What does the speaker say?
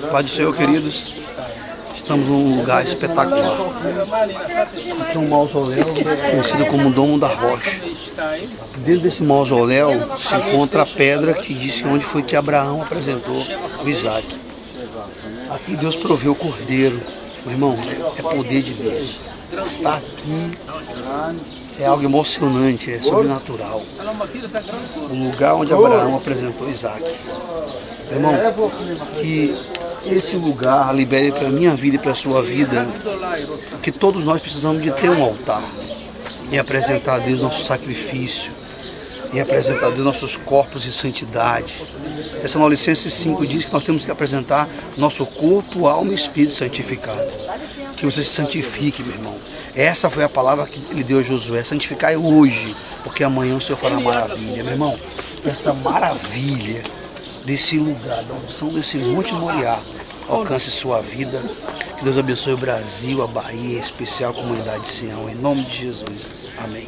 Pai do Senhor, queridos, estamos num lugar espetacular. Aqui é um mausoléu conhecido como Domo da Rocha. Dentro desse mausoléu se encontra a pedra que disse onde foi que Abraão apresentou o Isaac. Aqui Deus proveu o cordeiro. Meu irmão, é poder de Deus. Estar aqui é algo emocionante, é sobrenatural. O lugar onde Abraão apresentou Isaac. Meu irmão, que esse lugar libere para a minha vida e para a sua vida, que todos nós precisamos de ter um altar e apresentar a Deus nosso sacrifício, e apresentar a Deus nossos corpos em santidade. Tessalonicenses 5 diz que nós temos que apresentar nosso corpo, alma e espírito santificado. Que você se santifique, meu irmão. Essa foi a palavra que ele deu a Josué: santificai hoje, porque amanhã o Senhor fará maravilha. Meu irmão, essa maravilha desse lugar, da unção desse Monte Moriá, alcance sua vida. Que Deus abençoe o Brasil, a Bahia, em especial a comunidade de Sião. Em nome de Jesus. Amém.